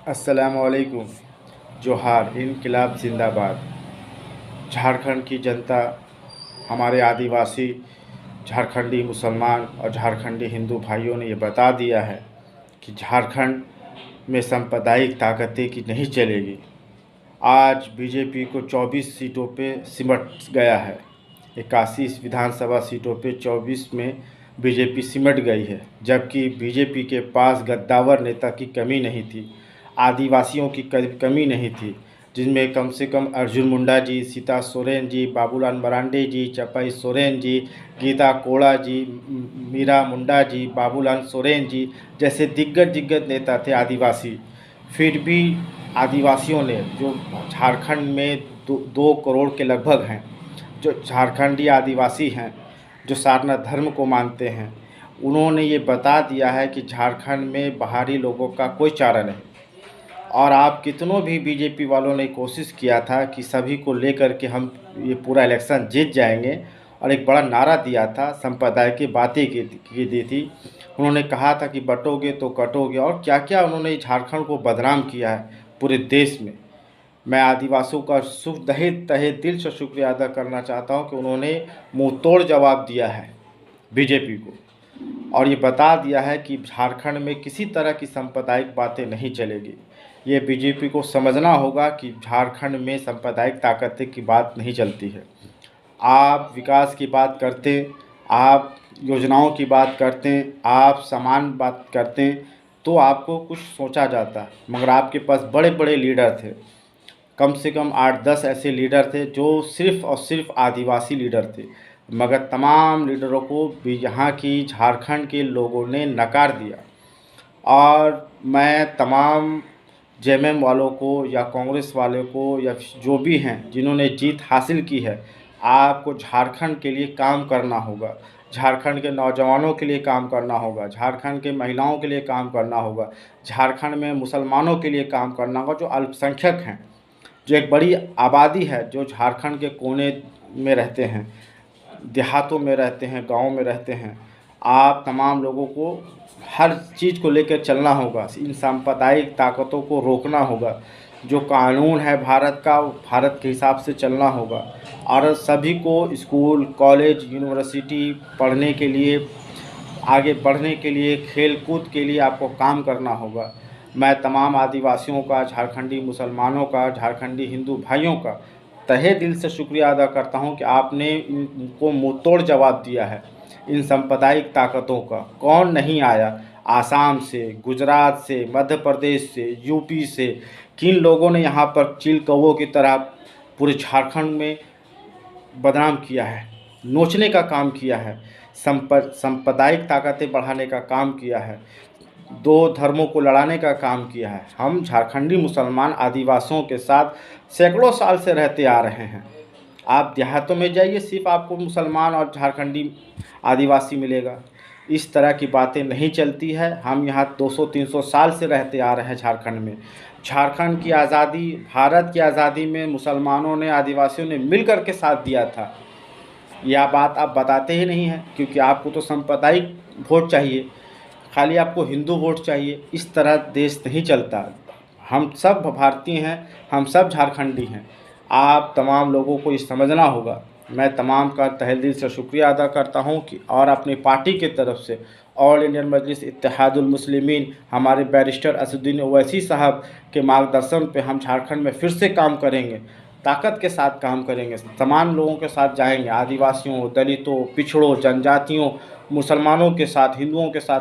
अस्सलामुअलैकुम। जोहार, इनकलाब जिंदाबाद। झारखंड की जनता, हमारे आदिवासी झारखंडी मुसलमान और झारखंडी हिंदू भाइयों ने ये बता दिया है कि झारखंड में सांप्रदायिक ताकतें की नहीं चलेगी। आज बीजेपी को 24 सीटों पे सिमट गया है। 81 विधानसभा सीटों पे 24 में बीजेपी सिमट गई है, जबकि बीजेपी के पास गद्दावर नेता की कमी नहीं थी, आदिवासियों की कमी नहीं थी, जिनमें कम से कम अर्जुन मुंडा जी, सीता सोरेन जी, बाबूलाल मरांडी जी, चपाई सोरेन जी, गीता कोड़ा जी, मीरा मुंडा जी, बाबूलाल सोरेन जी जैसे दिग्गज नेता थे आदिवासी। फिर भी आदिवासियों ने, जो झारखंड में 2 करोड़ के लगभग हैं, जो झारखंडी आदिवासी हैं, जो सारनाथ धर्म को मानते हैं, उन्होंने ये बता दिया है कि झारखंड में बाहरी लोगों का कोई चारा नहीं। और आप कितनों भी बीजेपी वालों ने कोशिश किया था कि सभी को लेकर के हम ये पूरा इलेक्शन जीत जाएंगे, और एक बड़ा नारा दिया था, संप्रदाय की बातें की दी थी। उन्होंने कहा था कि बटोगे तो कटोगे, और क्या क्या उन्होंने झारखंड को बदनाम किया है पूरे देश में। मैं आदिवासियों का तहे दिल से शुक्रिया अदा करना चाहता हूं कि उन्होंने मुंह तोड़ जवाब दिया है बीजेपी को, और ये बता दिया है कि झारखंड में किसी तरह की सांप्रदायिक बातें नहीं चलेगी। ये बीजेपी को समझना होगा कि झारखंड में सांप्रदायिक ताकतें की बात नहीं चलती है। आप विकास की बात करते, आप योजनाओं की बात करते, आप समान बात करते तो आपको कुछ सोचा जाता, मगर आपके पास बड़े बड़े लीडर थे। कम से कम 8-10 ऐसे लीडर थे जो सिर्फ़ और सिर्फ आदिवासी लीडर थे, मगर तमाम लीडरों को भी यहाँ की झारखंड के लोगों ने नकार दिया। और मैं तमाम जेएमएम वालों को या कांग्रेस वालों को या जो भी हैं जिन्होंने जीत हासिल की है, आपको झारखंड के लिए काम करना होगा, झारखंड के नौजवानों के लिए काम करना होगा, झारखंड के महिलाओं के लिए काम करना होगा, झारखंड में मुसलमानों के लिए काम करना होगा, जो अल्पसंख्यक हैं, जो एक बड़ी आबादी है, जो झारखंड के कोने में रहते हैं, देहातों में रहते हैं, गाँव में रहते हैं। आप तमाम लोगों को हर चीज़ को लेकर चलना होगा, इन सांप्रदायिक ताकतों को रोकना होगा। जो कानून है भारत का, वो भारत के हिसाब से चलना होगा, और सभी को स्कूल, कॉलेज, यूनिवर्सिटी पढ़ने के लिए, आगे बढ़ने के लिए, खेल कूद के लिए आपको काम करना होगा। मैं तमाम आदिवासियों का, झारखंडी मुसलमानों का, झारखंडी हिंदू भाइयों का तहे दिल से शुक्रिया अदा करता हूं कि आपने इनको मुँह तोड़ जवाब दिया है। इन सांप्रदायिक ताकतों का कौन नहीं आया, आसाम से, गुजरात से, मध्य प्रदेश से, यूपी से, किन लोगों ने यहाँ पर चील कौवों की तरह पूरे झारखंड में बदनाम किया है, नोचने का काम किया है, सांप्रदायिक ताकतें बढ़ाने का काम किया है, 2 धर्मों को लड़ाने का काम किया है। हम झारखंडी मुसलमान आदिवासियों के साथ सैकड़ों साल से रहते आ रहे हैं। आप देहातों में जाइए, सिर्फ आपको मुसलमान और झारखंडी आदिवासी मिलेगा। इस तरह की बातें नहीं चलती है। हम यहाँ 200-300 साल से रहते आ रहे हैं झारखंड में। झारखंड की आज़ादी, भारत की आज़ादी में मुसलमानों ने, आदिवासियों ने मिल कर के साथ दिया था। यह बात आप बताते ही नहीं हैं, क्योंकि आपको तो सांप्रदायिक वोट चाहिए, खाली आपको हिंदू वोट चाहिए। इस तरह देश नहीं चलता। हम सब भारतीय हैं, हम सब झारखंडी हैं। आप तमाम लोगों को ये समझना होगा। मैं तमाम का तहे दिल से शुक्रिया अदा करता हूं कि, और अपनी पार्टी की तरफ से ऑल इंडियन मजलिस इत्तेहादुल मुस्लिमीन, हमारे बैरिस्टर असदुद्दीन ओवैसी साहब के मार्गदर्शन पे हम झारखंड में फिर से काम करेंगे, ताकत के साथ काम करेंगे, तमाम लोगों के साथ जाएंगे, आदिवासियों, दलितों, पिछड़ों, जनजातियों, मुसलमानों के साथ, हिंदुओं के साथ